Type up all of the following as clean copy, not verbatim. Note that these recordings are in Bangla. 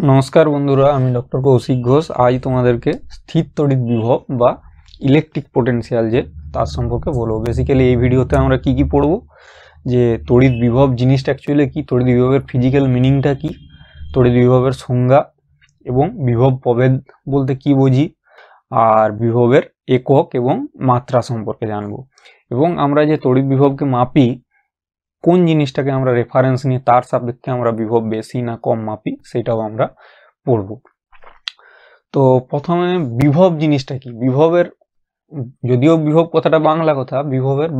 नमस्कार बंधुरा डॉक्टर कौशिक घोष आज तुम्हादेरके स्थिर तड़ित विभव बा इलेक्ट्रिक पोटेंशियल जे तार सम्पर्के बोलबो। बेसिकली এই ভিডিওতে আমরা কি পড়ব যে তড়িৎ বিভব জিনিসটা অ্যাকচুয়ালি কি, তড়িৎ বিভবের ফিজিক্যাল মিনিংটা কি, তড়িৎ বিভবের সংজ্ঞা এবং বিভব প্রভেদ বলতে কি বুঝি আর বিভবের একক এবং মাত্রা সম্পর্কে জানবো। এবং আমরা যে তড়িৎ বিভবকে মাপি কোন জিনিসটাকে আমরা রেফারেন্স নিয়ে তার সাপেক্ষে আমরা বিভব বেশি না কম মাপি সেটাও আমরা পড়ব। তো প্রথমে বিভব জিনিসটা কি, বিভবের যদিও বিভব কথাটা বাংলা কথা, বিভবের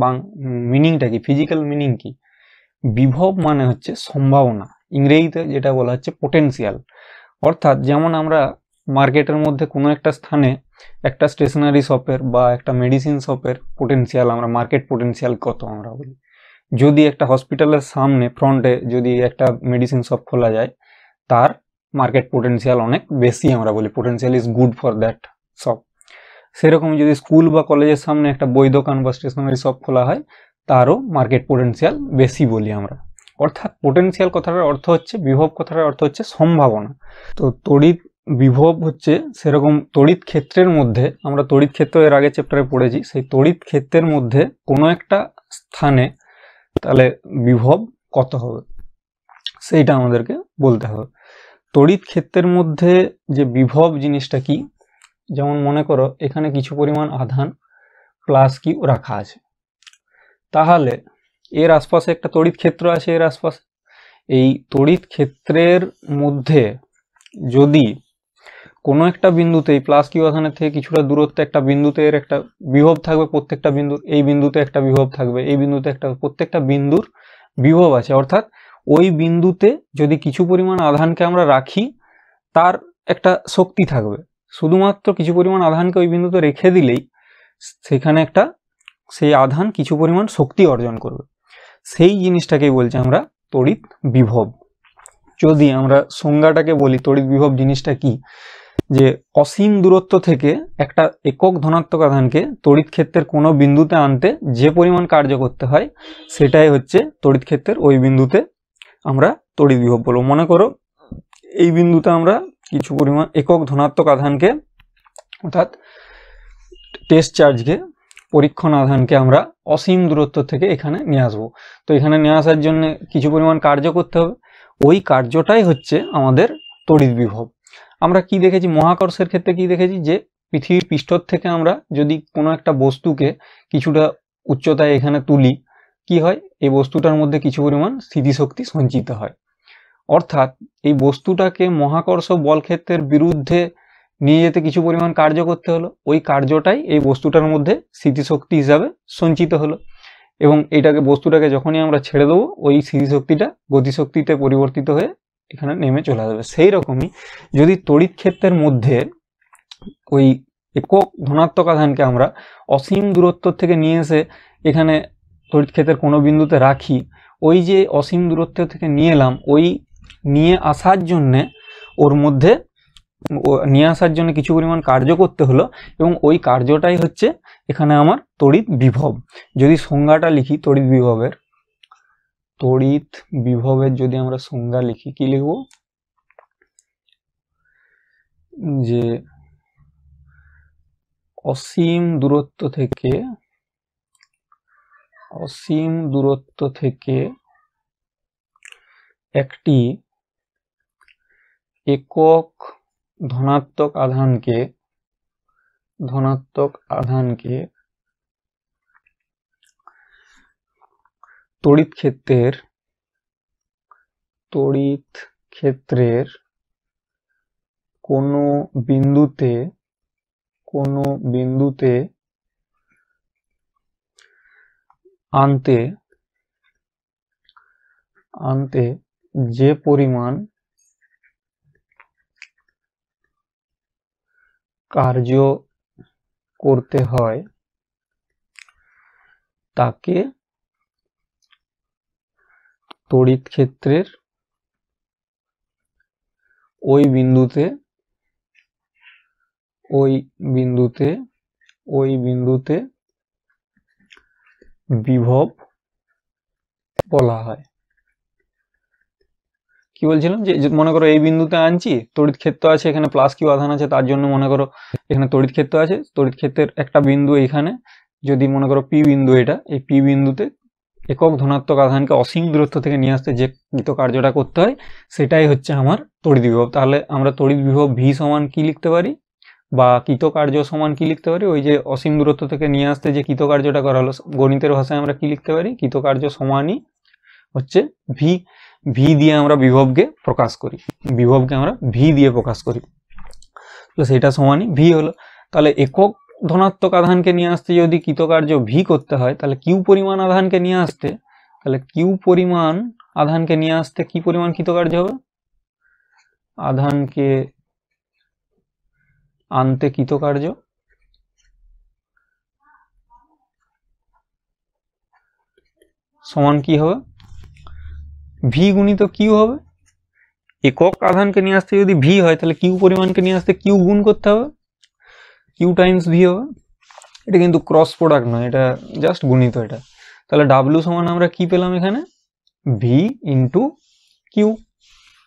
মিনিংটা কি, ফিজিক্যাল মিনিং কি। বিভব মানে হচ্ছে সম্ভাবনা, ইংরেজিতে যেটা বলা হচ্ছে পোটেনশিয়াল। অর্থাৎ যেমন আমরা মার্কেটের মধ্যে কোনো একটা স্থানে একটা স্টেশনারি শপের বা একটা মেডিসিন শপের পোটেনশিয়াল আমরা মার্কেট পোটেনশিয়াল কত আমরা বলি। যদি একটা হসপিটালের সামনে ফ্রন্টে যদি একটা মেডিসিন শপ খোলা যায় তার মার্কেট পোটেনশিয়াল অনেক বেশি আমরা বলি, potential is good for that shop. সেরকম যদি স্কুল বা কলেজের সামনে একটা বই দোকান বা স্টেশনারি শপ খোলা হয় তারও মার্কেট পোটেনশিয়াল বেশি বলি আমরা। অর্থাৎ পোটেনশিয়াল কথাটার অর্থ হচ্ছে, বিভব কথাটার অর্থ হচ্ছে সম্ভাবনা। তো তড়িৎ বিভব হচ্ছে সেরকম তড়িৎ ক্ষেত্রের মধ্যে, আমরা তড়িৎ ক্ষেত্র এর আগে চ্যাপ্টারে পড়েছি, সেই তড়িৎ ক্ষেত্রের মধ্যে কোনো একটা স্থানে তাহলে বিভব কত হবে সেইটা আমাদেরকে বলতে হবে। তড়িৎ ক্ষেত্রের মধ্যে যে বিভব জিনিসটা কি, যেমন মনে করো এখানে কিছু পরিমাণ আধান প্লাস কিউ রাখা আছে, তাহলে এর আশপাশে একটা তড়িৎ ক্ষেত্র আছে, এর আশপাশে এই তড়িৎ ক্ষেত্রের মধ্যে যদি কোনো একটা বিন্দুতে এই প্লাস কিউ আধানের থেকে কিছুটা দূরত্বে একটা বিন্দুতে এর একটা বিভব থাকবে, প্রত্যেকটা বিন্দু, এই বিন্দুতে একটা বিভব থাকবে, এই বিন্দুতে একটা, প্রত্যেকটা বিন্দুর বিভব আছে। অর্থাৎ ওই বিন্দুতে যদি কিছু পরিমাণ আধানকে আমরা রাখি তার একটা শক্তি থাকবে। শুধুমাত্র কিছু পরিমাণ আধানকে ওই বিন্দুতে রেখে দিলেই সেখানে একটা, সেই আধান কিছু পরিমাণ শক্তি অর্জন করবে। সেই জিনিসটাকেই বলছি আমরা তড়িৎ বিভব। যদি আমরা সংজ্ঞাটাকে বলি তড়িৎ বিভব জিনিসটা কি, যে অসীম দূরত্ব থেকে একটা একক ধনাত্মক আধানকে তড়িৎ ক্ষেত্রের কোনো বিন্দুতে আনতে যে পরিমাণ কার্য করতে হয় সেটাই হচ্ছে তড়িৎ ক্ষেত্রের ওই বিন্দুতে আমরা তড়িৎ বিভব বলবো। মনে করো এই বিন্দুতে আমরা কিছু পরিমাণ একক ধনাত্মক আধানকে, অর্থাৎ টেস্ট চার্জকে, পরীক্ষণ আধানকে আমরা অসীম দূরত্ব থেকে এখানে নিয়ে আসবো। তো এখানে নিয়ে আসার জন্য কিছু পরিমাণ কার্য করতে হবে, ওই কার্যটাই হচ্ছে আমাদের তড়িৎ বিভব। আমরা কি দেখেছি মহাকর্ষের ক্ষেত্রে, কি দেখেছি যে পৃথিবীর পৃষ্ঠ থেকে আমরা যদি কোনো একটা বস্তুকে কিছুটা উচ্চতায় এখানে তুলি, কি হয়, এই বস্তুটার মধ্যে কিছু পরিমাণ স্থিতিশক্তি সঞ্চিত হয়। অর্থাৎ এই বস্তুটাকে মহাকর্ষ বল ক্ষেত্রের বিরুদ্ধে নিয়ে যেতে কিছু পরিমাণ কার্য করতে হলো, ওই কার্যটাই এই বস্তুটার মধ্যে স্থিতিশক্তি হিসাবে সঞ্চিত হলো। এবং এইটাকে, বস্তুটাকে যখনই আমরা ছেড়ে দেবো ওই স্থিতিশক্তিটা গতিশক্তিতে পরিবর্তিত হয়ে এখানে নেমে চলে আসবে। সেই রকমই যদি তড়িৎ ক্ষেত্রের মধ্যে ওই একক ধনাত্মক আধানকে আমরা অসীম দূরত্ব থেকে নিয়ে এসে এখানে তড়িৎ ক্ষেত্রের কোনো বিন্দুতে রাখি, ওই যে অসীম দূরত্ব থেকে নিয়ে এলাম, ওই নিয়ে আসার জন্যে ওর মধ্যে নিয়ে আসার জন্য কিছু পরিমাণ কার্য করতে হলো, এবং ওই কার্যটাই হচ্ছে এখানে আমার তড়িৎ বিভব। যদি সংজ্ঞাটা লিখি তড়িৎ বিভবের, তড়িৎ বিভবের যদি আমরা সংজ্ঞা লিখি, কি লিখব, যে অসীম দূরত্ব থেকে একটি একক ধনাত্মক আধানকে তড়িৎ ক্ষেত্রের কোনো বিন্দুতে আনতে যে পরিমাণ কার্য করতে হয় তাকে তড়িৎ ক্ষেত্রের ওই বিন্দুতে বিভব বলা হয়। কি বলছিলাম যে মনে করো এই বিন্দুতে আনছি, তড়িৎ ক্ষেত্র আছে, এখানে প্লাস কিউ আধান আছে, তার জন্য মনে করো এখানে তড়িৎ ক্ষেত্র আছে। তড়িৎ ক্ষেত্রের একটা বিন্দু এইখানে, যদি মনে করো পি বিন্দু, এটা এই পি বিন্দুতে একক ধনাত্মক আধানকে অসীম দূরত্ব থেকে নিয়ে আসতে যে কৃত কার্যটা করতে হয় সেটাই হচ্ছে আমার তড়িৎ বিভব। তাহলে আমরা তড়িৎ বিভব ভি সমান কি লিখতে পারি, বা কৃত কার্য সমান কি লিখতে পারি, ওই যে অসীম দূরত্ব থেকে নিয়ে আসতে যে কৃত কার্যটা করা হলো, গণিতের ভাষায় আমরা কি লিখতে পারি, কৃত কার্য সমানই হচ্ছে ভি। ভি দিয়ে আমরা বিভবকে প্রকাশ করি, বিভবকে আমরা ভি দিয়ে প্রকাশ করি, তো সেটা সমানই ভি হলো। তাহলে একক ধনাত্মক আধানকে নিয়ে আসতে যদি কৃতকার্য ভি করতে হয়, তাহলে কিউ পরিমাণ আধানকে নিয়ে আসতে, তাহলে কিউ পরিমাণ আধানকে নিয়ে আসতে কি পরিমাণ কৃতকার্য হবে, আধানকে আনতে কৃতকার্য সমান কি হবে, ভি গুণিত কিউ হবে। একক আধানকে নিয়ে আসতে যদি ভি হয়, তাহলে কিউ পরিমাণকে নিয়ে আসতে কিউ গুণ করতে হবে, কিউ টাইমস ভি হবে। এটা কিন্তু ক্রস প্রোডাক্ট নয়, এটা জাস্ট গুণিত এটা। তাহলে ডাব্লিউ সমান আমরা কি পেলাম এখানে, ভি ইন্টু কিউ,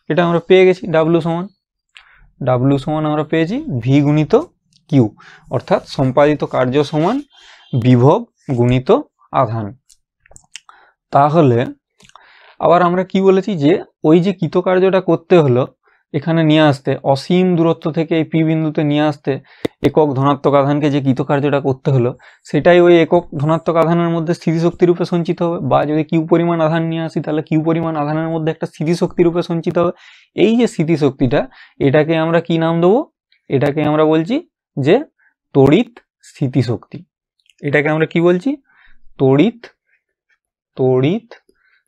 এটা আমরা পেয়ে গেছি। ডাব্লিউ সমান আমরা পেয়েছি ভি গুণিত কিউ, অর্থাৎ সম্পাদিত কার্য সমান বিভব গুণিত আধান। তাহলে আবার আমরা কি বলেছি যে ওই যে কৃতকার্যটা করতে হলো এখানে নিয়ে আসতে, অসীম দূরত্ব থেকে এই পি বিন্দুতে নিয়ে আসতে একক ধনাত্মক আধানকে যে কৃতকার্যটা করতে হলো সেটাই ওই একক ধনাত্মক আধানের মধ্যে স্থিতিশক্তি রূপে সঞ্চিত হবে। বা যদি কিউ পরিমাণ আধান নিয়ে আসি, তাহলে কিউ পরিমাণ আধানের মধ্যে একটা স্থিতিশক্তি রূপে সঞ্চিত হবে। এই যে স্থিতিশক্তিটা, এটাকে আমরা কি নাম দেবো, এটাকে আমরা বলছি যে তড়িৎ স্থিতিশক্তি। এটাকে আমরা কি বলছি, তড়িৎ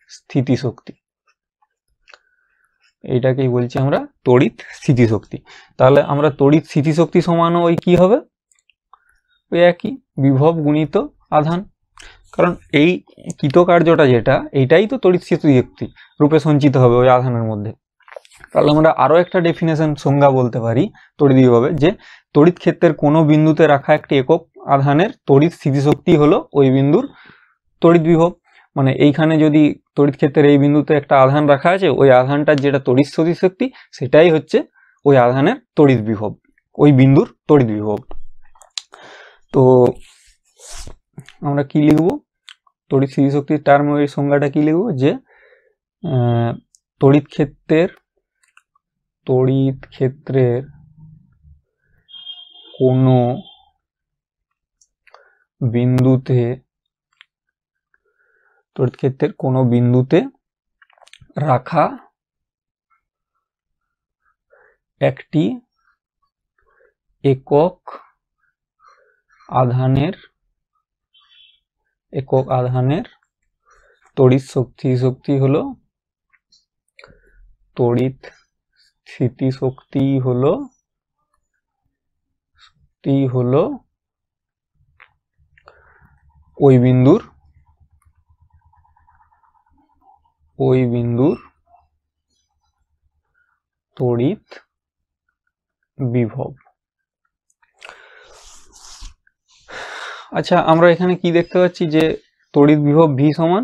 স্থিতিশক্তি, এইটাকেই বলছি আমরা তড়িৎ স্থিতিশক্তি। তাহলে আমরা তড়িৎ স্থিতিশক্তি সমান ওই কি হবে, ওই একই বিভব গুণিত আধান, কারণ এই কৃতকার্যটা যেটা, এইটাই তো তড়িৎ স্থিতিশক্তি রূপে সঞ্চিত হবে ওই আধানের মধ্যে। তাহলে আমরা আরো একটা ডেফিনেশন সংজ্ঞা বলতে পারি তড়িৎ বিভবের, যে তড়িৎ ক্ষেত্রের কোনো বিন্দুতে রাখা একটি একক আধানের তড়িৎ স্থিতিশক্তি হলো ওই বিন্দুর তড়িৎ বিভব। মানে এইখানে যদি তড়িৎ ক্ষেত্রের এই বিন্দুতে একটা আধান রাখা আছে, ওই আধানটার যেটা তড়িৎ স্থিতিশক্তি সেটাই হচ্ছে ওই আধানের তড়িৎ বিভব, ওই বিন্দুর তড়িৎ বিভব। তো আমরা কি লিখব, তড়িৎ স্থিতিশক্তির টার্মে ওই সংজ্ঞাটা কি লিখব, যে তড়িৎ ক্ষেত্রের কোনো বিন্দুতে রাখা একটি একক আধানের তড়িৎ স্থিতিশক্তি হলো ওই বিন্দুর তড়িৎ বিভব। আচ্ছা, আমরা এখানে কি দেখতে পাচ্ছি, যে তড়িৎ বিভব ভি সমান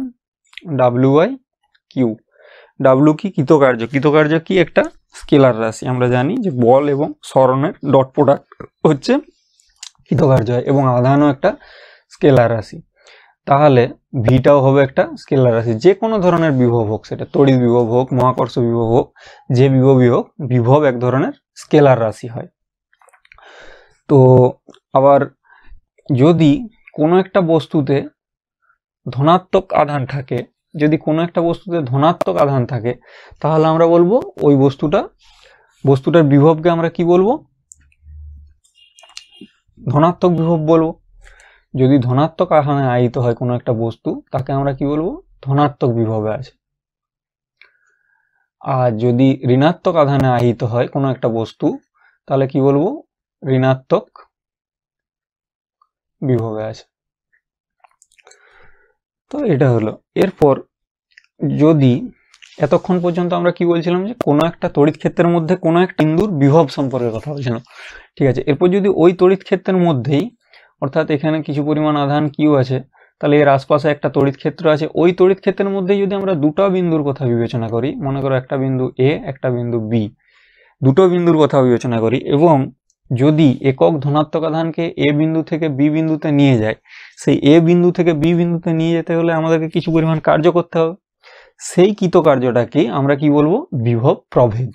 ডাব্লিউ বাই কিউ। ডাব্লিউ কি, কৃতকার্য কি একটা স্কেলার রাশি। আমরা জানি যে বল এবং সরণের ডট প্রোডাক্ট হচ্ছে কৃতকার্য হয়, এবং আধানও একটা স্কেলার রাশি। তাহলে ভিটাও হবে একটা স্কেলার রাশি। যে কোনো ধরনের বিভব হোক, সেটা তড়িৎ বিভব হোক, মহাকর্ষ বিভব হোক, যে বিভবই হোক, বিভব এক ধরনের স্কেলার রাশি হয়। তো আবার যদি কোনো একটা বস্তুতে ধনাত্মক আধান থাকে, তাহলে আমরা বলবো ওই বস্তুটার বিভবকে আমরা কি বলবো, ধনাত্মক বিভব বলবো। যদি ধনাত্মক আধানে আহিত হয় কোনো একটা বস্তু, তাকে আমরা কি বলবো, ধনাত্মক বিভবে আছে। আর যদি ঋণাত্মক আধানে আহিত হয় কোনো একটা বস্তু, তাহলে কি বলবো, ঋণাত্মক বিভবে আছে। তো এটা হলো। এরপর যদি এতক্ষণ পর্যন্ত আমরা কি বলছিলাম, যে কোনো একটা তড়িৎ ক্ষেত্রের মধ্যে কোনো একটা বিন্দুর বিভব সম্পর্কে কথা বলছিলাম, ঠিক আছে। এরপর যদি ওই তড়িৎ ক্ষেত্রের মধ্যেই, অর্থাৎ এখানে কিছু পরিমাণ আধান কিউ আছে, তাহলে এর আশপাশে একটা তড়িৎ ক্ষেত্র আছে, ওই তড়িৎ ক্ষেত্রের মধ্যে যদি আমরা দুটো বিন্দুর কথা বিবেচনা করি, মনে করো একটা বিন্দু এ একটা বিন্দু বি, দুটো বিন্দুর কথা বিবেচনা করি, এবং যদি একক ধনাত্মক আধানকে এ বিন্দু থেকে বি বিন্দুতে নিয়ে যায়, সেই এ বিন্দু থেকে বি বিন্দুতে নিয়ে যেতে হলে আমাদেরকে কিছু পরিমাণ কার্য করতে হবে। সেই কৃতকার্যটাকে আমরা কি বলবো? বিভব প্রভেদ।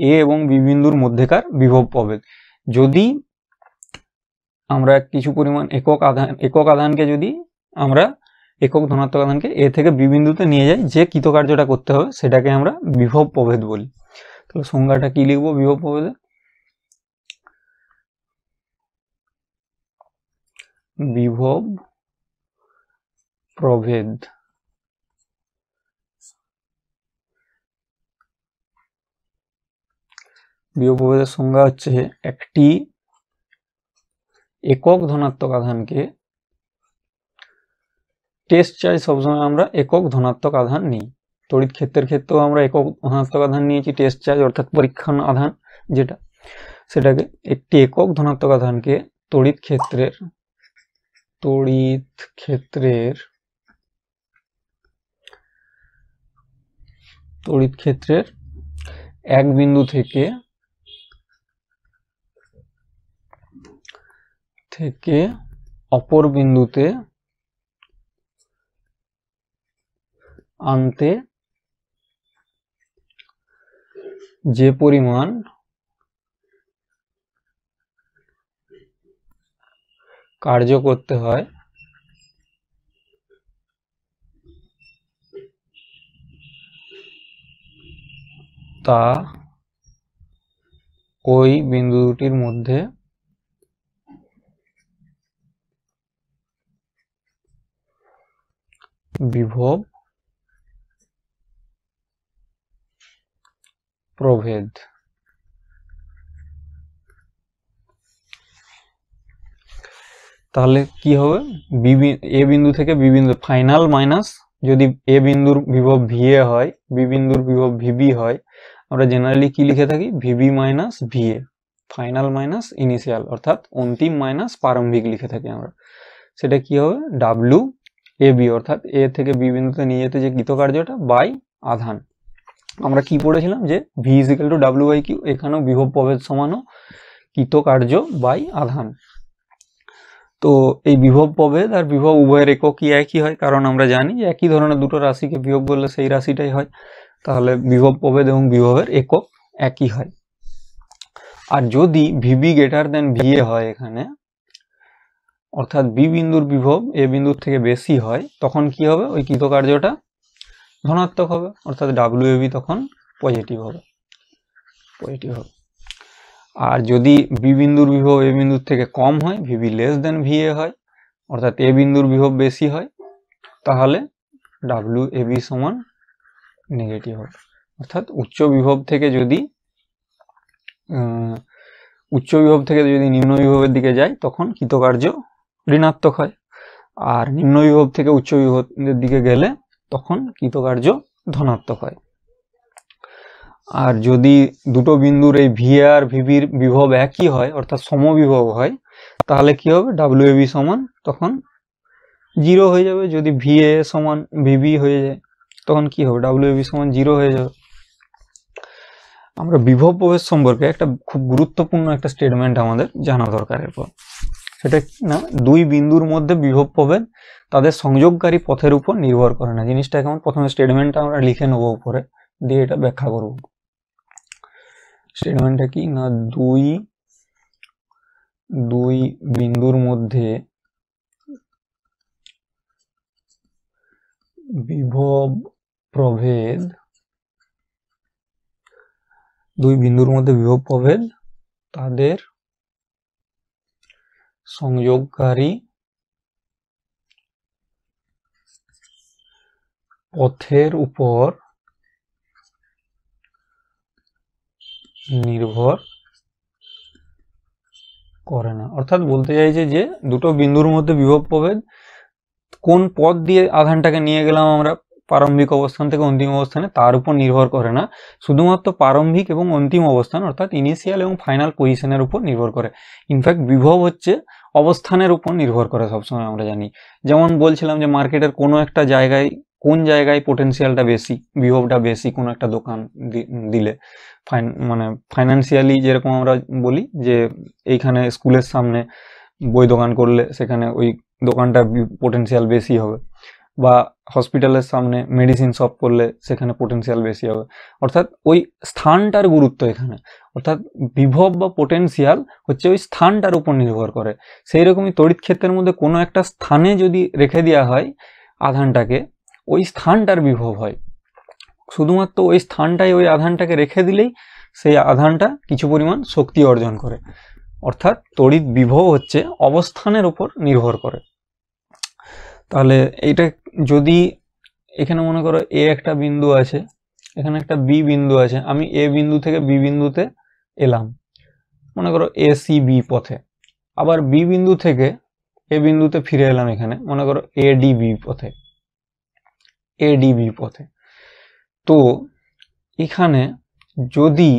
এ এবং বি বিন্দুর মধ্যেকার বিভব প্রভেদ। যদি আমরা কিছু পরিমাণ একক আধানকে যদি আমরা একক ধনাত্মক আধানকে এ থেকে বি বিন্দুতে নিয়ে যাই, যে কৃতকার্যটা করতে হবে সেটাকে আমরা বিভব প্রভেদ বলি। তাহলে সংজ্ঞাটা কি লিখবো বিভব প্রভেদে? বিভব প্রভেদ বিভব প্রভেদের সংজ্ঞা হচ্ছে একটি একক ধনাত্মক আধানকে, টেস্ট চার্জ সবসময় আমরা একক ধনাত্মক আধান নিই, তড়িৎ ক্ষেত্রের ক্ষেত্রেও আমরা একক ধনাত্মক আধান নিয়েছি, টেস্ট চার্জ অর্থাৎ পরীক্ষণ আধান যেটা, সেটাকে একটি একক ধনাত্মক আধানকে তড়িৎ ক্ষেত্রের এক বিন্দু থেকে অপর বিন্দুতে আনতে যে পরিমাণ কার্য করতে হয় তা ওই বিন্দু দুটির মধ্যে বিভব প্রভেদ। তাহলে কি হবে? এ বিন্দু থেকে বি বিন্দু ফাইনাল মাইনাস, যদি এ বিন্দুর বিভব ভিএ হয়, বি বিন্দুর বিভব ভিবি হয়, আমরা জেনারেলি কি লিখে থাকি? VB minus VA, final minus initial, অর্থাৎ অন্তিম মাইনাস প্রারম্ভিক লিখে থাকি আমরা। সেটা কি হবে? ডাব্লিউ এ বি, অর্থাৎ এ থেকে বি বিন্দুতে নিয়ে যেতে যে কৃতকার্যটা বাই আধান। আমরা কি পড়েছিলাম যে V is equal to W by Q, এখানেও বিভব প্রভেদ সমানও কৃতকার্য বাই আধান। তো এই বিভব প্রভেদ আর বিভব উভয়ের এককই একই হয়, কারণ আমরা জানি যে একই ধরনের দুটো রাশিকে বিয়োগ করলে সেই রাশিটাই হয়। তাহলে বিভব প্রভেদ এবং বিভবের একক একই হয়। আর যদি ভিবি গ্রেটার দেন ভিএ হয় এখানে, অর্থাৎ বি বিন্দুর বিভব এ বিন্দুর থেকে বেশি হয়, তখন কি হবে? ওই কৃতকার্যটা ধনাত্মক হবে, অর্থাৎ ডাব্লিউ এ বি তখন পজিটিভ হবে। আর যদি বি বিন্দুর বিভব এ বিন্দুর থেকে কম হয়, ভিবি লেস দেন ভিএ হয়, অর্থাৎ এ বিন্দুর বিভব বেশি হয়, তাহলে ডাব্লিউ এ বি সমান নেগেটিভ হবে। অর্থাৎ উচ্চ বিভব থেকে যদি নিম্ন বিভবের দিকে যায়, তখন কৃতকার্য ঋণাত্মক হয়, আর নিম্ন বিভব থেকে উচ্চ বিভবের দিকে গেলে তখন কৃতকার্য ধনাত্মক হয়। আর যদি দুটো বিন্দুর এই ভিএ আর ভিবির বিভব একই হয়, অর্থাৎ সমবিভব হয়, তাহলে কি হবে? ডাব্লিউ এ বি সমান তখন 0 হয়ে যাবে। যদি ভিএ সমান ভিবি হয়ে যায়, তখন কি হবে? ডাব্লিউ এ বি সমান 0 হয়ে যাবে। আমরা বিভব প্রভেদ সম্পর্কে একটা খুব গুরুত্বপূর্ণ একটা স্টেটমেন্ট আমাদের জানা দরকার। এরপর সেটা না, দুই বিন্দুর মধ্যে বিভব প্রভেদ তাদের সংযোগকারী পথের উপর নির্ভর করে না। জিনিসটা কেমন? প্রথমে স্টেটমেন্টটা আমরা লিখে নেবো উপরে, দিয়ে এটা ব্যাখ্যা করব। স্টেটমেন্টটা কি না, দুই বিন্দুর মধ্যে বিভব প্রভেদ তাদের সংযোগকারী পথের উপর নির্ভর করে না। অর্থাৎ বলতে চাইছে যে দুটো বিন্দুর মধ্যে বিভব প্রভেদ কোন পথ দিয়ে আধানটাকে নিয়ে গেলাম আমরা প্রারম্ভিক অবস্থান থেকে অন্তিম অবস্থানে তার উপর নির্ভর করে না, শুধুমাত্র প্রারম্ভিক এবং অন্তিম অবস্থান অর্থাৎ ইনিশিয়াল এবং ফাইনাল পজিশনের উপর নির্ভর করে। ইনফ্যাক্ট বিভব হচ্ছে অবস্থানের উপর নির্ভর করে সবসময়, আমরা জানি। যেমন বলছিলাম যে মার্কেটের কোনো একটা জায়গায়, কোন জায়গায় পোটেনশিয়ালটা বেশি, বিভবটা বেশি কোনো একটা দোকান দিলে, মানে ফাইন্যান্সিয়ালি যেরকম আমরা বলি যে এইখানে স্কুলের সামনে বই দোকান করলে সেখানে ওই দোকানটার পোটেনশিয়াল বেশি হবে, বা হসপিটালের সামনে মেডিসিন শপ করলে সেখানে পোটেনশিয়াল বেশি হবে। অর্থাৎ ওই স্থানটার গুরুত্ব এখানে, অর্থাৎ বিভব বা পোটেনশিয়াল হচ্ছে ওই স্থানটার উপর নির্ভর করে। সেই রকমই তড়িৎ ক্ষেত্রের মধ্যে কোনো একটা স্থানে যদি রেখে দেওয়া হয় আধানটাকে, ওই স্থানটার বিভব হয়। শুধুমাত্র ওই স্থানটায় ওই আধানটাকে রেখে দিলেই সেই আধানটা কিছু পরিমাণ শক্তি অর্জন করে। অর্থাৎ তড়িৎ বিভব হচ্ছে অবস্থানের উপর নির্ভর করে। তাহলে এইটা যদি এখানে মনে করো এ একটা বিন্দু আছে, এখানে একটা বি বিন্দু আছে, আমি এ বিন্দু থেকে বি বিন্দুতে এলাম, মনে করো এ সি বি পথে, আবার বি বিন্দু থেকে এ বিন্দুতে ফিরে এলাম, এখানে মনে করো এ ডি বি পথে, এ ডি বি পথে। তো এখানে যদি,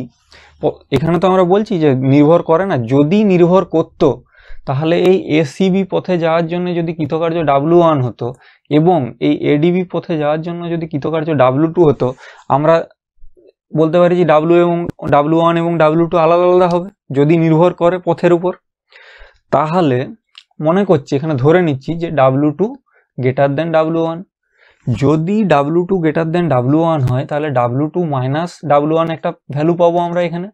এখানে তো আমরা বলছি যে নির্ভর করে না, যদি নির্ভর করতো তাহলে এই এসিবি পথে যাওয়ার জন্য যদি কৃতকার্য W1 হতো এবং এই এডিবি পথে যাওয়ার জন্য যদি কৃতকার্য W2 হতো, আমরা বলতে পারি যে W1 এবং W2 আলাদা আলাদা হবে যদি নির্ভর করে পথের উপর। তাহলে মনে করছি, এখানে ধরে নিচ্ছি যে W2 গ্রেটার দেন W1। যদি W2 গ্রেটার দেন W1 হয় তাহলে W2 মাইনাস W1 একটা ভ্যালু পাবো আমরা, এখানে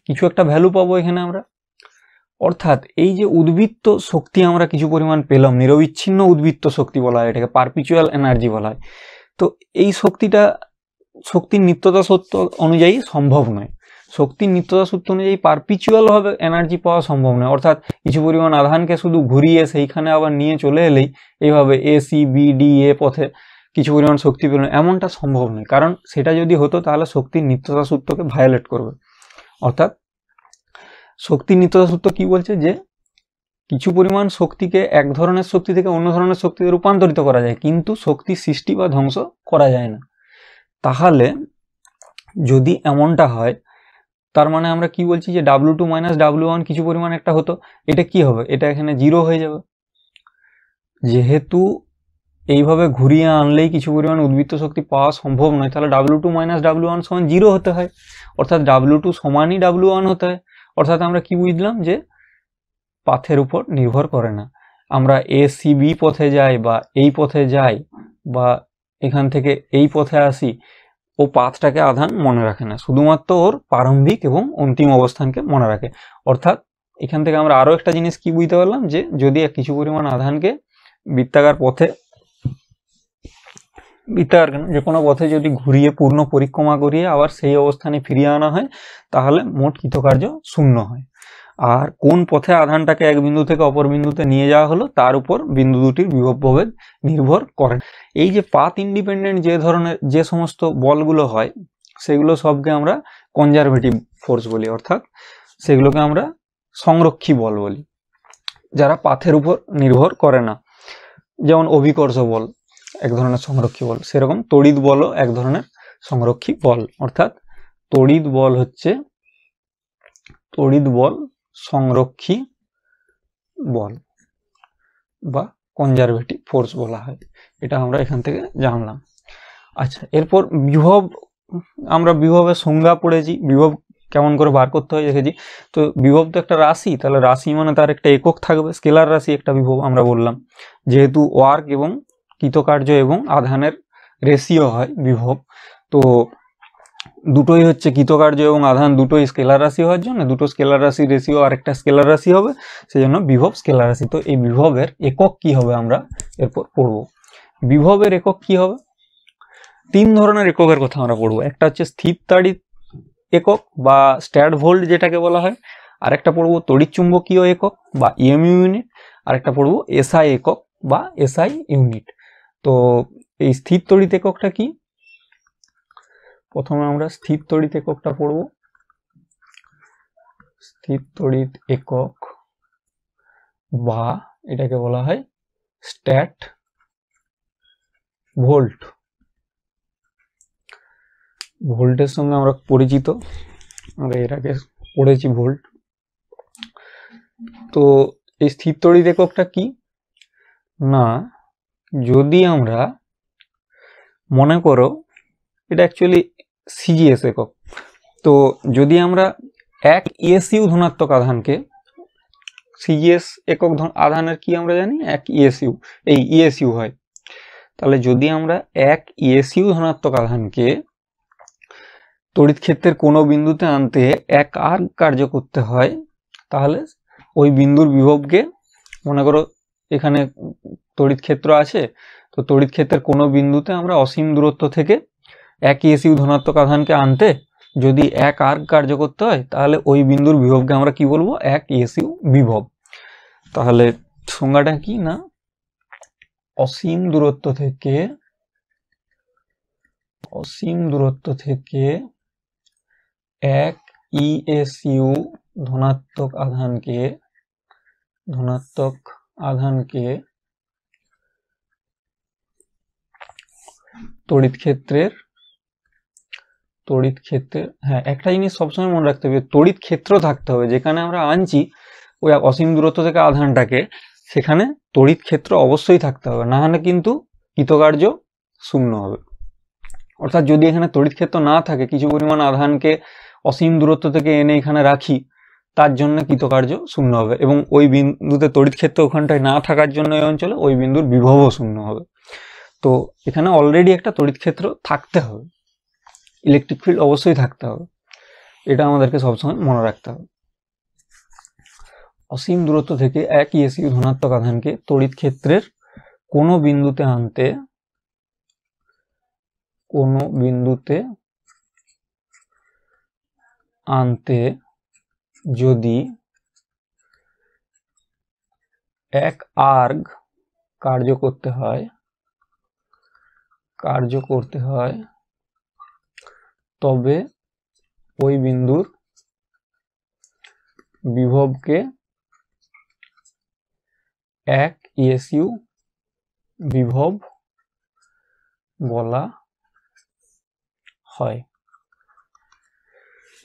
কিছু একটা ভ্যালু পাবো এখানে আমরা। অর্থাৎ এই যে উদ্বৃত্ত শক্তি আমরা কিছু পরিমাণ পেলাম, নিরবিচ্ছিন্ন উদ্বৃত্ত শক্তি বলা হয় এটাকে, পারপিচুয়াল এনার্জি বলা হয়। তো এই শক্তিটা শক্তির নিত্যতা সূত্র অনুযায়ী সম্ভব নয়, শক্তির নিত্যতা সূত্র অনুযায়ী পারপিচুয়াল ভাবে এনার্জি পাওয়া সম্ভব নয়। অর্থাৎ কিছু পরিমাণ আধানকে শুধু ঘুরিয়ে সেইখানে আবার নিয়ে চলে এলেই এইভাবে A C B D A পথে কিছু পরিমাণ শক্তি পেল, এমনটা সম্ভব নয়। কারণ সেটা যদি হতো তাহলে শক্তির নিত্যতা সূত্রকে ভায়োলেট করবে। অর্থাৎ শক্তির নিত্যতা সূত্র কি বলছে, যে কিছু পরিমাণ শক্তিকে এক ধরনের শক্তি থেকে অন্য ধরনের শক্তিতে রূপান্তরিত করা যায়, কিন্তু শক্তি সৃষ্টি বা ধ্বংস করা যায় না। তাহলে যদি এমনটা হয়, তার মানে আমরা কি বলছি যে W2 মাইনাস W1 কিছু পরিমাণ একটা হতো, এটা কি হবে, এটা এখানে 0 হয়ে যাবে। যেহেতু এইভাবে ঘুরিয়ে আনলেই কিছু পরিমাণ উদ্বৃত্ত শক্তি পাওয়া সম্ভব নয়, তাহলে W2 মাইনাস W1 সমান 0 হতে হয়, অর্থাৎ W2 সমানই W1 হতে হয়। অর্থাৎ আমরা কি বুঝলাম, যে পাথের উপর নির্ভর করে না। আমরা এ সি বি পথে যাই বা এই পথে যাই বা এখান থেকে এই পথে আসি, ও পাথটাকে আধান মনে রাখে না, শুধুমাত্র ওর প্রারম্ভিক এবং অন্তিম অবস্থানকে মনে রাখে। অর্থাৎ এখান থেকে আমরা আরো একটা জিনিস কি বুঝতে পারলাম, যে যদি কিছু পরিমাণ আধানকে বৃত্তাকার পথে, বৃত্তাকার কেন, যে কোনো পথে যদি ঘুরিয়ে পূর্ণ পরিক্রমা করিয়ে আবার সেই অবস্থানে ফিরিয়ে আনা হয়, তাহলে মোট কৃতকার্য 0 হয়। আর কোন পথে আধানটাকে এক বিন্দু থেকে অপর বিন্দুতে নিয়ে যাওয়া হলো তার উপর বিন্দু দুটির বিভব প্রভেদ নির্ভর করে। এই যে পাথ ইন্ডিপেন্ডেন্ট যে সমস্ত বলগুলো হয়, সেগুলো সবকে আমরা কনজারভেটিভ ফোর্স বলি, অর্থাৎ সেগুলোকে আমরা সংরক্ষী বল বলি, যারা পাথের উপর নির্ভর করে না। যেমন অভিকর্ষ বল এক ধরনের সংরক্ষী বল, সেরকম তড়িৎ বলও এক ধরনের সংরক্ষী বল। অর্থাৎ তড়িৎ বল হচ্ছে, তড়িৎ বল সংরক্ষী বল বা কনজারভেটিভ ফোর্স বলা হয়, এটা আমরা এখান থেকে জানলাম। আচ্ছা, এরপর বিভব, আমরা বিভবের সংজ্ঞা পড়েছি, বিভব কেমন করে বার করতে হয় দেখেছি। তো বিভব তো একটা রাশি, তাহলে রাশি মানে তার একটা একক থাকবে, স্কেলার রাশি একটা বিভব আমরা বললাম। যেহেতু ওয়ার্ক এবং কৃতকার্য এবং আধানের রেশিও হয় বিভব, তো দুটোই হচ্ছে কৃতকার্য এবং আধান দুটোই স্কেলার রাশি হওয়ার জন্য দুটো স্কেলার রাশি রেশিও আরেকটা স্কেলার রাশি হবে, সেই জন্য বিভব স্কেলার রাশি। তো এই বিভবের একক কি হবে আমরা এরপর পড়ব। বিভবের একক কি হবে, 3 ধরনের এককের কথা আমরা পড়বো। একটা হচ্ছে স্থির তাড়িৎ একক বা স্ট্যাট ভোল্ট যেটাকে বলা হয়, আর একটা পড়বো তড়িৎ চুম্বকীয় একক বা ইএমইউ ইউনিট, আর একটা পড়বো এসআই একক বা এসআই ইউনিট। তো এই স্থির তড়িৎ এককটা কি, প্রথমে আমরা স্থির তড়িৎ এককটা পড়ব। স্থির তড়িৎ একক বা এটাকে বলা হয় স্ট্যাট ভোল্ট। ভোল্টের সঙ্গে আমরা পরিচিত, আমরা এর আগে পড়েছি ভোল্ট। তো এই স্থির তড়িৎ এককটা কি না, যদি আমরা মনে করো এটা অ্যাকচুয়ালি সিজিএস একক, তো যদি আমরা এক ইএসইউ ধনাত্মক আধানকে, সিজিএস একক আধানের কি আমরা জানি এক ইএসইউ, এই ইএসইউ হয়, তাহলে যদি আমরা এক ইএসইউ ধনাত্মক আধানকে তড়িৎ ক্ষেত্রের কোনো বিন্দুতে আনতে এক আর্গ কার্য করতে হয়, তাহলে ওই বিন্দুর বিভবকে, মনে করো এখানে তড়িৎ ক্ষেত্র আছে, তো তড়িৎ ক্ষেত্রের কোনো বিন্দুতে আমরা অসীম দূরত্ব থেকে এক ইএসইউ ধনাত্মক আধানকে আনতে যদি এক আর্গ কার্য করতে হয়, তাহলে ওই বিন্দুর বিভবকে আমরা কি বলবো, এক ইএসইউ বিভব। তাহলে সংজ্ঞাটা কি না, অসীম দূরত্ব থেকে এক ইএসইউ ধনাত্মক আধানকে তড়িৎ ক্ষেত্রের, হ্যাঁ একটা জিনিস সবসময় মনে রাখতে হবে, তড়িৎ ক্ষেত্র থাকতে হবে, যেখানে আমরা আনছি ওই অসীম দূরত্ব থেকে আধানটাকে, সেখানে তড়িৎ ক্ষেত্র অবশ্যই থাকতে হবে, না হলে কিন্তু কৃতকার্য শূন্য হবে। অর্থাৎ যদি এখানে তড়িৎ ক্ষেত্র না থাকে, কিছু পরিমাণ আধানকে অসীম দূরত্ব থেকে এনে এখানে রাখি, তার জন্য কৃতকার্য শূন্য হবে, এবং ওই বিন্দুতে তড়িৎ ক্ষেত্র ওখানটায় না থাকার জন্য এই অঞ্চলে ওই বিন্দুর বিভবও শূন্য হবে। তো এখানে অলরেডি একটা তড়িৎ ক্ষেত্র থাকতে হবে, ইলেকট্রিক ফিল্ড অবশ্যই থাকতে হবে, এটা আমাদেরকে সবসময় মনে রাখতে হবে। অসীম দূরত্ব থেকে এক ইএসইউ ধনাত্মক আধানকে তড়িৎ ক্ষেত্রের কোনো বিন্দুতে আনতে যদি এক আর্গ কার্য করতে হয়, তবে ওই বিন্দুর বিভবকে এক ইএসইউ বিভব বলা হয়।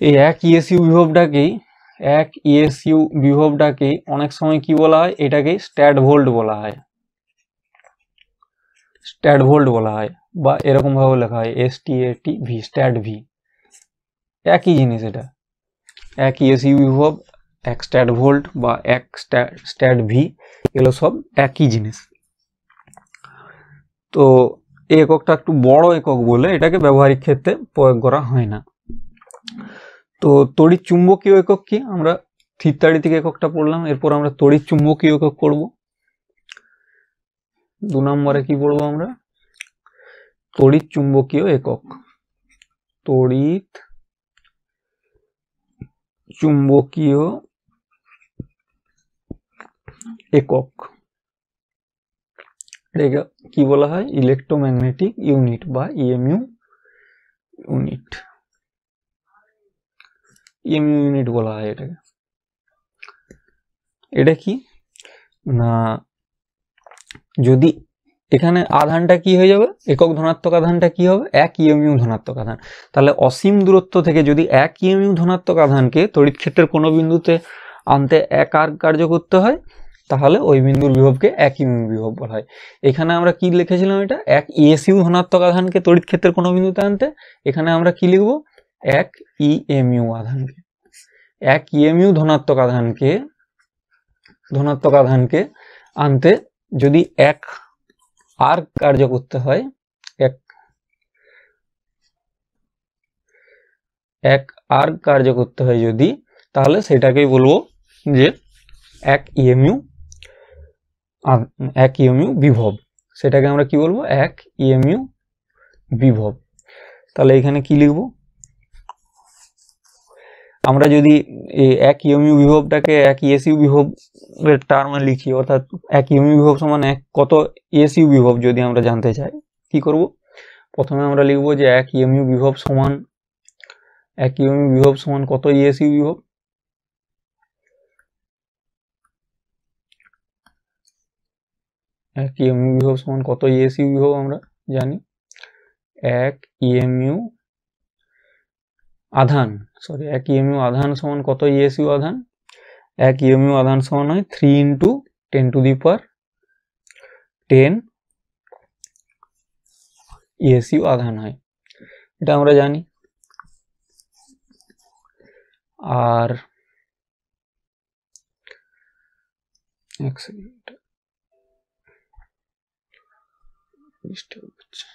এই এক ইএসইউ বিভবটাকেই অনেক সময় কি বলা হয়, এটাকে স্ট্যাট ভোল্ট বলা হয়, বা এরকম ভাবে লেখা হয় STATV, স্ট্যাট ভি, একই জিনিস। এটা এক ইএসইউ বিভব, এক স্ট্যাট ভোল্ট বা এক স্ট্যাট ভি, এগুলো সব একই জিনিস। তো এই এককটা একটু বড় একক বলে এটাকে ব্যবহারিক ক্ষেত্রে প্রয়োগ করা হয় না। তো তড়িৎ চুম্বকীয় একক কি, আমরা স্থিরতাড়িতিক এককটা পড়লাম, এরপর আমরা তড়িৎ চুম্বকীয় একক পড়ব। 2 নম্বরে কি পড়বো আমরা, তড়িৎ চুম্বকীয় একক। তড়িৎ চুম্বকীয় একক এটা কি বলা হয়, ইলেকট্রোম্যাগনেটিক ইউনিট বা ইএমইউ ইউনিট বলা হয় এটাকে। এটা কি না, যদি এখানে আধানটা কি হয়ে যাবে, একক ধনাত্মক আধানটা কি হবে, এক ইএমইউ ধনাত্মক আধান, তাহলে অসীম দূরত্ব থেকে যদি এক ইএমইউ ধনাত্মক আধানকে তড়িৎ ক্ষেত্রের কোনো বিন্দুতে আনতে এক আর্গ কার্য করতে হয়, তাহলে ওই বিন্দুর বিভবকে এক ইএমইউ বিভব বলা হয়। এখানে আমরা কি লিখেছিলাম, এটা এক ইএসইউ ধনাত্মক আধানকে তড়িৎ ক্ষেত্রের কোনো বিন্দুতে আনতে, এখানে আমরা কি লিখব, এক ইএমইউ ধনাত্মক আধানকে আনতে যদি এক আর্গ কার্য করতে হয়, এক আর্গ কার্য করতে হয় যদি, তাহলে সেটাকেই বলবো যে এক ইএমইউ বিভব, সেটাকে আমরা কি বলবো, এক ইএমইউ বিভব। তাহলে এখানে কি লিখবো, আমরা যদি এক ইএমইউ বিভবটাকে এক ইএসইউ বিভবের টার্মে লিখি, অর্থাৎ এক ইএমইউ বিভব সমান এক কত ইএসইউ বিভব যদি আমরা জানতে চাই, কি করব, প্রথমে আমরা লিখবো যে এক ইএমইউ বিভব সমান কত ইএসইউ বিভব, এক ইএমইউ বিভব সমান কত ইএসইউ বিভব আমরা জানি, এক ইএমইউ আধান, সরি 1 ইএমইউ আধান সমান কত ইএসইউ আধান? 1 ইএমইউ আধান সমান হয় 3 × 10⁻10 ইএসইউ আধান হয়, এটা আমরা জানি। আর এক সেকেন্ড ডিস্টার্ব হচ্ছে।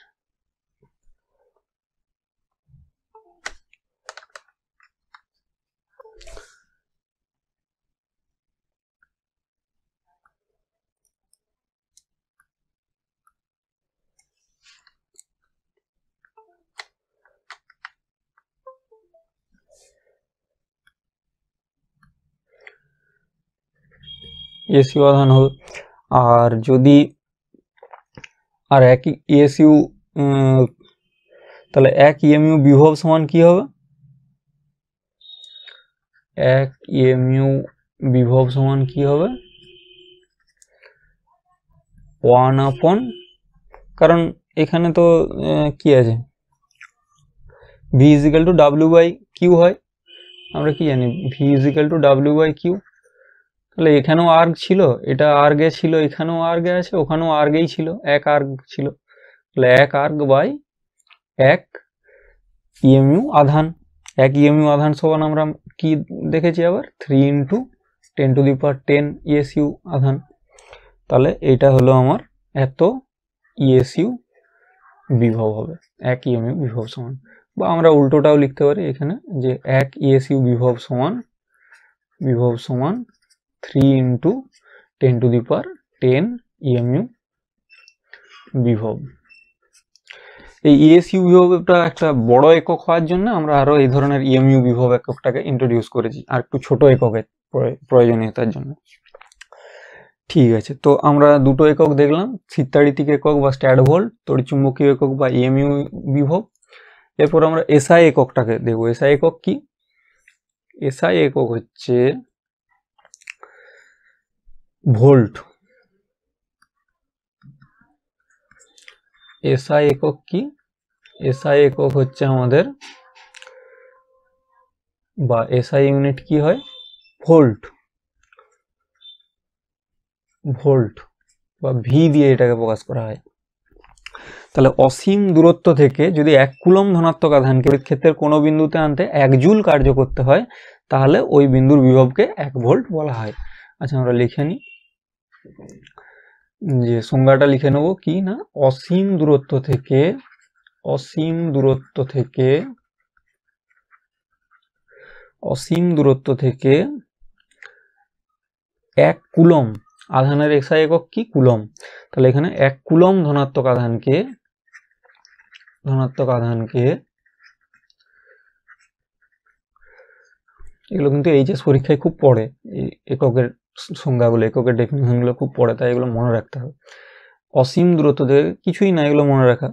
ইএসইউ আধান হবে। আর যদি আর 1 ইএসইউ তাহলে 1 ইএমইউ বিভব সমান কি হবে? 1 ইএমইউ বিভব সমান কি হবে? 1/, কারণ এখানে তো কি আছে, V = W/Q হয়, আমরা কি জানি V = W/Q। তাহলে এখানেও আর্গ ছিল, এটা আর্গে ছিল, এখানেও আর্গে আছে, ওখানেও আর্গেই ছিল, 1 আর্গ ছিল, তাহলে 1 আর্গ/1 ইএমইউ আধান। 1 ইএমইউ আধান সমান আমরা কি দেখেছি আবার 3 × 10⁻10 ইএসইউ আধান। তাহলে এটা হলো আমার এত ইএসইউ বিভব হবে, 1 ইএমইউ বিভব সমান। বা আমরা উল্টোটাও লিখতে পারি এখানে, যে 1 ইএসইউ বিভব সমান 3 × 10⁻10 ইএমইউ বিভব। এই ইএসইউ বিভবটা একটা বড় একক হওয়ার জন্য আমরা আরো এই ধরনের ইএমইউ বিভব এককটাকে ইন্ট্রোডিউস করেছি, আর একটু ছোট এককের প্রয়োজনীয়তার জন্য। ঠিক আছে, তো আমরা দুটো একক দেখলাম, স্থিরতাড়িতিক একক বা স্ট্যাট ভোল্ট, তড়িৎচুম্বকীয় একক বা ইএমইউ বিভব। এরপর আমরা এসআই এককটাকে দেখব। এসআই একক কি? এসআই একক হচ্ছে ভোল্ট। এসআই একক কি? এসআই একক হচ্ছে আমাদের, বা এসআই ইউনিট কি হয়? ভোল্ট। ভোল্ট বা ভি দিয়ে এটাকে প্রকাশ করা হয়। তাহলে অসীম দূরত্ব থেকে যদি 1 কুলম্ব ধনাত্মক আধানকে তড়িৎ ক্ষেত্রের কোনো বিন্দুতে আনতে 1 জুল কার্য করতে হয়, তাহলে ওই বিন্দুর বিভবকে 1 ভোল্ট বলা হয়। আচ্ছা, আমরা লিখে নিই, যে সংজ্ঞাটা লিখে নেব কি না, অসীম দূরত্ব থেকে 1 কুলম্ব আধানের এসআই একক কি? কুলম্ব। তাহলে এখানে 1 কুলম্ব ধনাত্মক আধানকে এগুলো কিন্তু এইচএস পরীক্ষায় খুব পড়ে, এই এককের সংজ্ঞাগুলো, এককের ডেফিনেশনগুলো খুব পড়ে, তাই এগুলো মনে রাখতে হবে। অসীম দূরত্ব থেকে কিছুই না এগুলো মনে রাখা,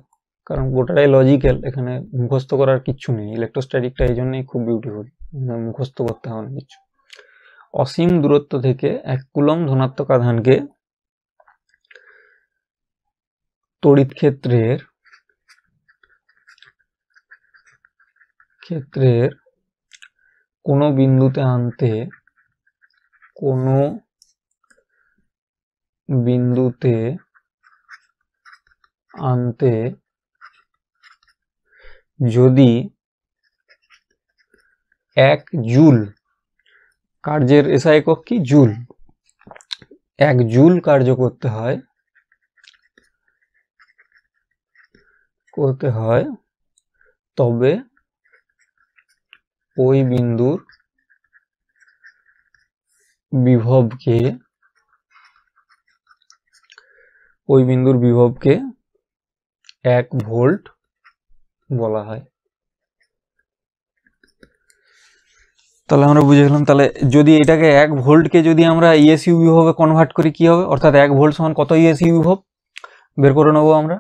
কারণ গোটাটাই লজিক্যাল, এখানে মুখস্থ করার কিচ্ছু নেই। ইলেকট্রোস্ট্যাটিকটা এই জন্যই খুব বিউটিফুল, মুখস্থ করতে হবে না কিছু। অসীম দূরত্ব থেকে 1 কুলম্ব ধনাত্মক আধানকে তড়িৎ ক্ষেত্রের কোনো বিন্দুতে আনতে যদি 1 জুল কার্যের এসআই একক কি? জুল। 1 জুল কার্য করতে হয়, তবে ওই বিন্দুর বিভবকে 1 ভোল্ট বলা হয়। তাহলে আমরা বুঝে গেলাম। তাহলে যদি এটাকে 1 ভোল্টকে যদি আমরা ইএসইউ বিভবে কনভার্ট করি কি হবে, অর্থাৎ 1 ভোল্ট সমান কত ইএসইউ বিভব বের করে নেবো আমরা।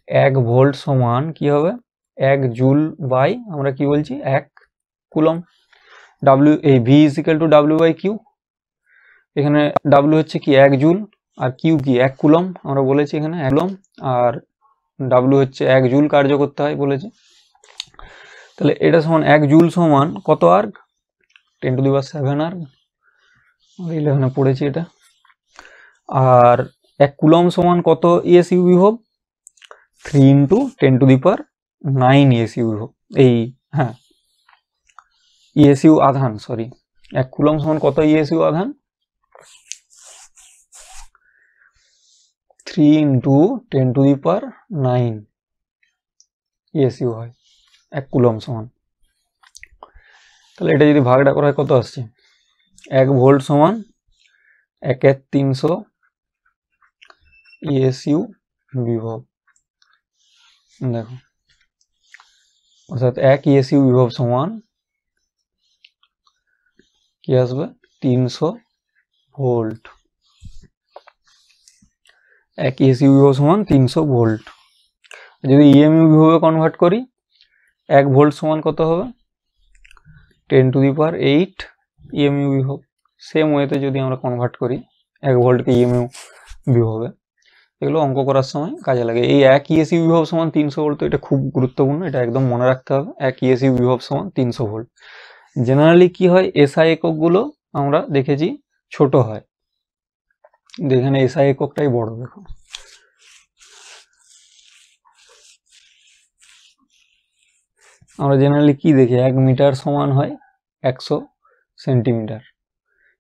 1 ভোল্ট সমান কি হবে? 1 জুল বাই আমরা কি বলছি 1 কুলম্ব। এই V = W/Q। এখানে W হচ্ছে কি 1 জুল, আর Q কি 1 কুলম্ব, আমরা বলেছি এখানে 1 কুলম্ব, আর W হচ্ছে 1 জুল কার্য করতে হয় বলেছি। তাহলে এটা সমান 1 জুল সমান কত আর্গ, 10⁻7 আর্গ, 11 পড়েছি এটা। আর 1 কুলম সমান কত ইএসইউ বিভব, 3 × 10⁹ ইএসইউ বিভব। এই হ্যাঁ ইএসইউ আধান, সরি 1 কুলম সমান কত ইএসইউ আধান, 3 × 10⁹ ইএসইউ হয় 1 কুলম সমান। তাহলে এটা যদি ভাগটা করা হয় কত আসছে, 1 ভোল্ট সমান 1/300 ইএসইউ বিভব। দেখো অর্থাৎ 1 ইএসইউ বিভব সমান কি আসবে, 300 ভোল্ট। 1 ইএসইউ বিভব সমান 300 ভোল্ট। যদি ইএমইউ বিভবে কনভার্ট করি 1 ভোল্ট সমান কত হবে, 10⁸ ইএমইউ বিভব। সেম ওয়েতে যদি আমরা কনভার্ট করি 1 ভোল্টকে ইএমইউ বিভবে, এগুলো অঙ্ক করার সময় কাজে লাগে। এই 1 ইএসইউ বিভব সমান 300 ভোল্ট, তো এটা খুব গুরুত্বপূর্ণ, এটা একদম মনে রাখতে হবে। 1 ইএসইউ বিভব সমান 300 ভোল্ট। জেনারেলি কি হয়, এসআই এককগুলো আমরা দেখেছি ছোট হয়, কিন্তু এখানে এসআই এককটাই বড়। দেখো আমরা জেনারেলি কি দেখি, 1 মিটার সমান হয় 100 সেন্টিমিটার,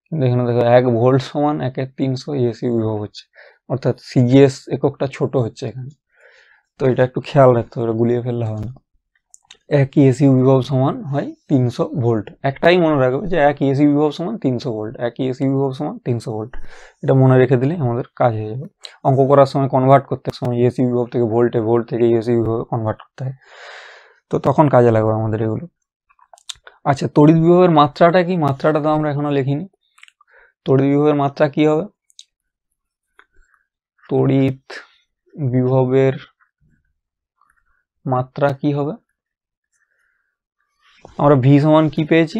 কিন্তু এখানে দেখো 1 ভোল্ট সমান 1/300 ইএসইউ বিভব হচ্ছে, অর্থাৎ সিজিএস এককটা ছোট হচ্ছে এখানে। তো এটা একটু খেয়াল রাখতে হবে, গুলিয়ে ফেললে হবে না। 1 ইএসইউ বিভব সমান হয় 300 ভোল্ট। একটাই মনে রাখবে যে 1 ইএসইউ বিভব সমান 300 ভোল্ট, 1 ইএসইউ বিভব সমান 300 ভোল্ট। এটা মনে রেখে দিলে আমাদের কাজ হয়ে যাবে। অঙ্ক করার সময় কনভার্ট করতে সময় ইএসইউ বিভব থেকে ভোল্টে, ভোল্ট থেকে ইএসইউ বিভবে কনভার্ট করতে হয়, তো তখন কাজে লাগবে আমাদের এগুলো। আচ্ছা, তড়িৎ বিভবের মাত্রাটা কি, মাত্রাটা তো আমরা এখনো লিখিনি। তড়িৎ বিভবের মাত্রা কি হবে, তড়িৎ বিভবের মাত্রা কি হবে, আমরা ভি সমান কি পেয়েছি,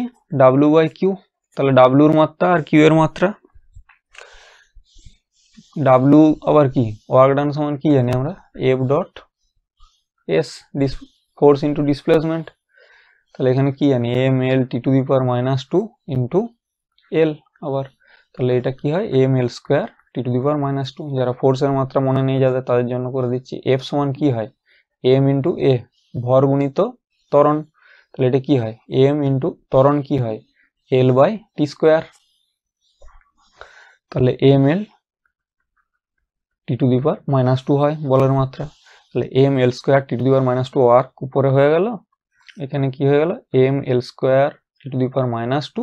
W/Q। তাহলে ডাব্লুর মাত্রা আর কিউ এর মাত্রা, ডাব্লু আবার কি, ওয়ার্ক ডান সমান কি জানি আমরা, F.S, ফোর্স ইন্টু ডিসপ্লেসমেন্ট। তাহলে এখানে কি জানি, mL/2 ইন্টু এল। আবার তাহলে এটা কি হয়, mL²T²-2। যারা ফোর্সের মাত্রা মনে নেই যাদের, তাদের জন্য করে দিচ্ছি। F সমান কি হয়, m × a, ভর গুণিত ত্বরণ। তাহলে এটা কি হয়, m × ত্বরণ কি হয়, L/T²। তাহলে mL/T²-2 হয় বলের মাত্রা। তাহলে mL²T²-2 ওয়ার্ক উপরে হয়ে গেল, এখানে কি হয়ে গেল, mL²T²-2,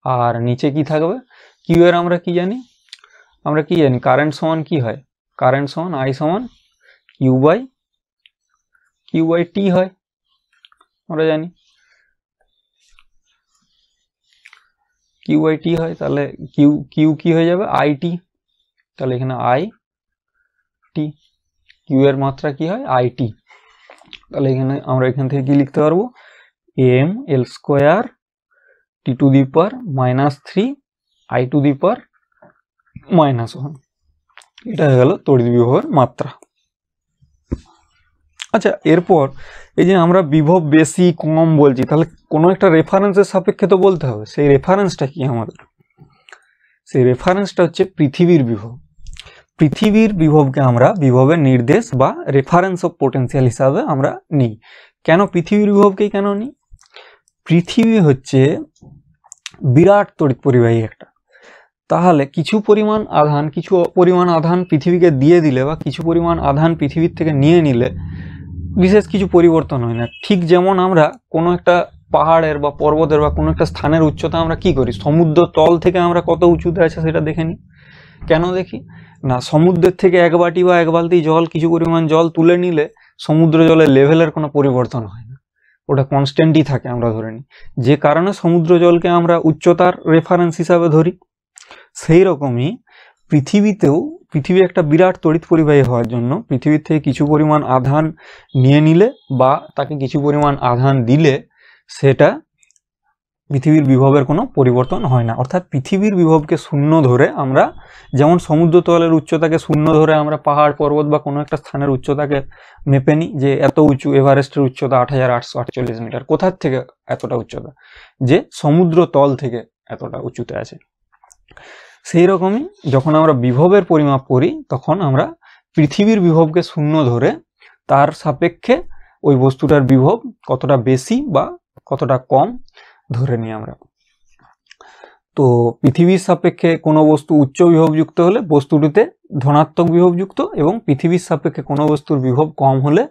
আর নিচে কি থাকবে, কিউ এর আমরা কি জানি, কারেন্ট সমান কি হয়, কারেন্ট সমান I সমান Q/T হয়, আমরা জানি Q/T হয়। তাহলে কিউ কি হয়ে যাবে, IT। তাহলে এখানে IT, কিউ এর মাত্রা কি হয়, IT। তাহলে এখানে আমরা এখান থেকে কি লিখতে পারবো, mL²T²-3 I²-1। এটা হয়ে গেল তড়িৎ বিভবের মাত্রা। আচ্ছা, এরপর এই যে আমরা বিভব বেশি কম বলছি, তাহলে কোনো একটা রেফারেন্সের সাপেক্ষে তো বলতে হবে। সেই রেফারেন্সটা কি আমাদের, সেই রেফারেন্সটা হচ্ছে পৃথিবীর বিভব। পৃথিবীর বিভবকে আমরা বিভবের নির্দেশ বা রেফারেন্স অফ পোটেনশিয়াল হিসাবে আমরা নিই। কেন পৃথিবীর বিভবকেই কেন নিই, পৃথিবী হচ্ছে বিরাট তড়িৎ পরিবাহী একটা। তাহলে কিছু পরিমাণ আধান পৃথিবীকে দিয়ে দিলে বা কিছু পরিমাণ আধান পৃথিবীর থেকে নিয়ে নিলে বিশেষ কিছু পরিবর্তন হয় না। ঠিক যেমন আমরা কোনো একটা পাহাড়ের বা পর্বতের বা কোনো একটা স্থানের উচ্চতা আমরা কি করি, সমুদ্র তল থেকে আমরা কত উঁচুতে আছে সেটা দেখে নিই। কেন দেখি না, সমুদ্রের থেকে 1 বাটি বা 1 বালতি জল, কিছু পরিমাণ জল তুলে নিলে সমুদ্র জলের লেভেলের কোনো পরিবর্তন হয় না, ওটা কনস্ট্যান্টই থাকে আমরা ধরে নিই, যে কারণে সমুদ্র জলকে আমরা উচ্চতার রেফারেন্স হিসাবে ধরি। সেই রকমই পৃথিবী একটা বিরাট তড়িৎ পরিবাহী হওয়ার জন্য পৃথিবীর থেকে কিছু পরিমাণ আধান নিয়ে নিলে বা তাকে কিছু পরিমাণ আধান দিলে সেটা পৃথিবীর বিভবের কোনো পরিবর্তন হয় না। অর্থাৎ পৃথিবীর বিভবকে শূন্য ধরে আমরা, যেমন সমুদ্রতলের উচ্চতাকে শূন্য ধরে আমরা পাহাড় পর্বত বা কোনো একটা স্থানের উচ্চতাকে মেপে নিই, যে এত উঁচু, এভারেস্টের উচ্চতা 8848 মিটার। কোথার থেকে এতটা উচ্চতা? যে সমুদ্র তল থেকে এতটা উঁচুতে আছে। সেই রকমই যখন আমরা বিভবের পরিমাপ করি, তখন আমরা পৃথিবীর বিভবকে শূন্য ধরে তার সাপেক্ষে ওই বস্তুটার বিভব কতটা বেশি বা কতটা কম ধরে নিই আমরা। তো পৃথিবীর সাপেক্ষে কোনো বস্তু উচ্চ বিভবযুক্ত হলে বস্তুটিতে ধনাত্মক বিভবযুক্ত, এবং পৃথিবীর সাপেক্ষে কোনো বস্তুর বিভব কম হলে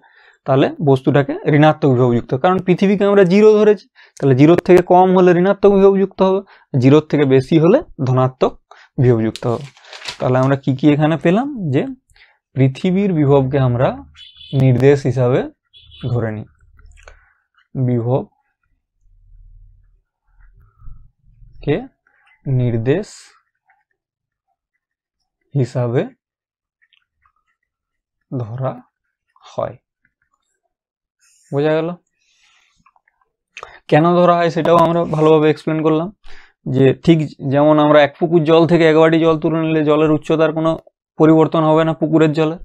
তাহলে বস্তুটাকে ঋণাত্মক বিভবযুক্ত। কারণ পৃথিবীকে আমরা 0 ধরেছি, তাহলে 0 থেকে কম হলে ঋণাত্মক বিভবযুক্ত হবে, 0 থেকে বেশি হলে ধনাত্মক বিভবযুক্ত হবে। তাহলে আমরা কি কি এখানে পেলাম, যে পৃথিবীর বিভবকে আমরা নির্দেশ হিসাবে ধরে নিই, বিভব কে নির্দেশ হিসাবে ধরা হয়। বোঝা গেল? কেন ধরা হয় সেটাও আমরা ভালোভাবে এক্সপ্লেন করলাম, যে ঠিক যেমন আমরা 1 পুকুর জল থেকে 1 বাটি জল তুলে নিলে জলের উচ্চতার কোনো পরিবর্তন হবে না পুকুরের জলে,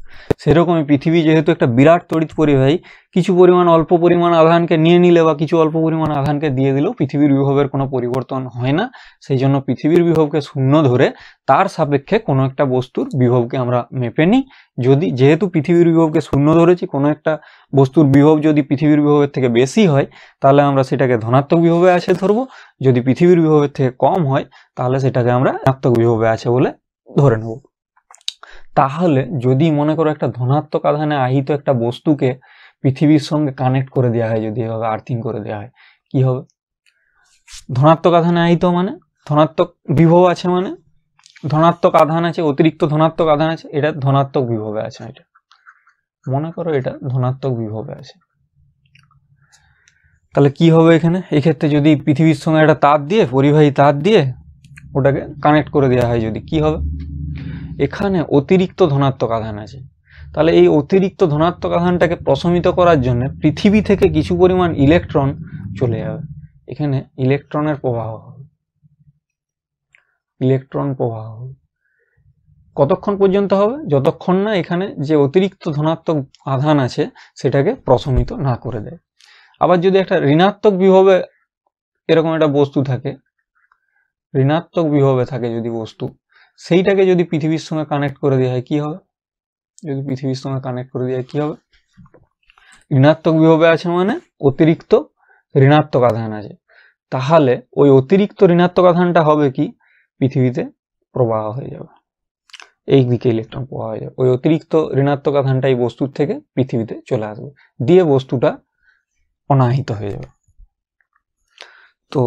সেরকমই পৃথিবী যেহেতু একটা বিরাট তড়িৎ পরিবাহী, কিছু পরিমাণ অল্প পরিমাণ আধানকে নিয়ে নিলে বা কিছু অল্প পরিমাণ আধানকে দিয়ে দিলেও পৃথিবীর বিভবের কোনো পরিবর্তন হয় না। সেই জন্য পৃথিবীর বিভবকে শূন্য ধরে তার সাপেক্ষে কোনো একটা বস্তুর বিভবকে আমরা মেপে নিই। যেহেতু পৃথিবীর বিভবকে শূন্য ধরেছি, কোনো একটা বস্তুর বিভব যদি পৃথিবীর বিভবের থেকে বেশি হয় তাহলে আমরা সেটাকে ধনাত্মক বিভবে আছে ধরবো, যদি পৃথিবীর বিভবের থেকে কম হয় তাহলে সেটাকে আমরা ঋণাত্মক বিভবে আছে বলে ধরে নেব। তাহলে যদি মনে করো একটা ধনাত্মক আধানে আহিত একটা বস্তুকে পৃথিবীর সঙ্গে কানেক্ট করে দেওয়া হয়, যদি এভাবে আর্থিং করে দেওয়া হয়, কি হবে? ধনাত্মক আধানে আহিত মানে ধনাত্মক বিভব আছে, মানে ধনাত্মক আধান আছে, অতিরিক্ত ধনাত্মক আধান আছে, এটা ধনাত্মক বিভবে আছে। এটা মনে করো এটা ধনাত্মক বিভবে আছে, তাহলে কি হবে এখানে? এক্ষেত্রে যদি পৃথিবীর সঙ্গে একটা তার দিয়ে, পরিবাহী তার দিয়ে ওটাকে কানেক্ট করে দেওয়া হয়, যদি কি হবে? এখানে অতিরিক্ত ধনাত্মক আধান আছে, তাহলে এই অতিরিক্ত ধনাত্মক আধানটাকে প্রশমিত করার জন্য পৃথিবী থেকে কিছু পরিমাণ ইলেকট্রন চলে যাবে, এখানে ইলেকট্রনের প্রবাহ হবে, ইলেকট্রন প্রবাহ হবে। কতক্ষণ পর্যন্ত হবে? যতক্ষণ না এখানে যে অতিরিক্ত ধনাত্মক আধান আছে সেটাকে প্রশমিত না করে দেয়। আবার যদি একটা ঋণাত্মক বিভবে এরকম একটা বস্তু থাকে, ঋণাত্মক বিভবে থাকে যদি বস্তু, সেইটাকে যদি পৃথিবীর সঙ্গে কানেক্ট করে দেওয়া হয়, কি হবে? যদি পৃথিবীর সঙ্গে কানেক্ট করে দেওয়া হয়, কি হবে? ঋণাত্মক বিভবে আছে মানে অতিরিক্ত ঋণাত্মক আধান আছে, তাহলে ওই অতিরিক্ত ঋণাত্মক আধানটা হবে কি? পৃথিবীতে প্রবাহ হয়ে যাবে, এই দিকে ইলেকট্রন প্রবাহ হয়ে যাবে। ওই অতিরিক্ত ঋণাত্মক আধানটা এই বস্তুর থেকে পৃথিবীতে চলে আসবে, দিয়ে বস্তুটা অনাহিত হয়ে যাবে। তো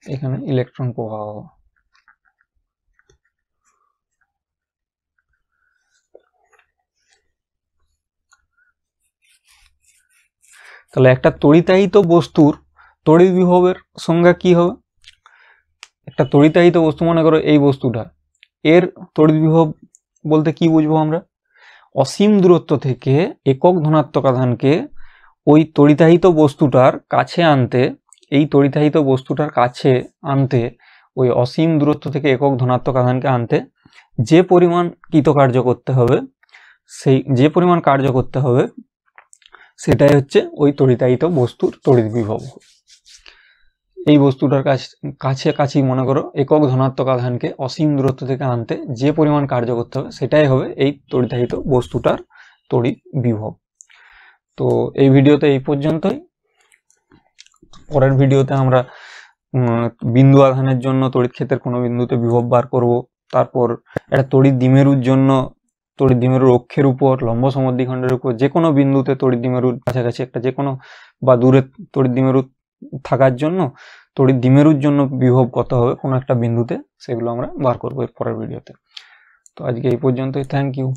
এখানে ইলেকট্রন প্রবাহ, তাহলে একটা তড়িতাহিত বস্তুর তড়িৎ বিভবের সংজ্ঞা কি হবে? একটা তড়িতাহিত বস্তু, মনে করো এই বস্তুটা, এর তড়িৎ বিভব বলতে কি বুঝবো আমরা? অসীম দূরত্ব থেকে একক ধনাত্মক আধানকে ওই তড়িতাহিত বস্তুটার কাছে আনতে, এই তড়িতাহিত বস্তুটার কাছে আনতে, ওই অসীম দূরত্ব থেকে একক ধনাত্মক আধানকে আনতে যে পরিমাণ কৃতকার্য করতে হবে, সেই যে পরিমাণ কার্য করতে হবে সেটাই হচ্ছে ওই তড়িতাহিত বস্তুর তড়িৎ বিভব। এই বস্তুটার কাছাকাছি মনে করো একক ধনাত্মক আধানকে অসীম দূরত্ব থেকে আনতে যে পরিমাণ কার্য করতে হবে সেটাই হবে এই তড়িতাহিত বস্তুটার তড়িৎ বিভব। তো এই ভিডিওতে এই পর্যন্তই। পরের ভিডিওতে আমরা বিন্দু আধানের জন্য তড়িৎ ক্ষেত্রের কোনো বিন্দুতে বিভব বার করব। তারপর একটা তড়িৎ দ্বিমেরুর জন্য তড়িৎ দ্বিমেরুর অক্ষের উপর, লম্ব সমদ্বিখণ্ডের উপর যে কোনো বিন্দুতে তড়িৎ দ্বিমেরুর কাছাকাছি একটা যে কোনো বা দূরে তড়িৎ দ্বিমেরু থাকার জন্য তড়িৎ দ্বিমেরুর জন্য বিভব কত হবে কোনো একটা বিন্দুতে, সেগুলো আমরা বার করবো এর পরের ভিডিওতে। তো আজকে এই পর্যন্তই, থ্যাংক ইউ।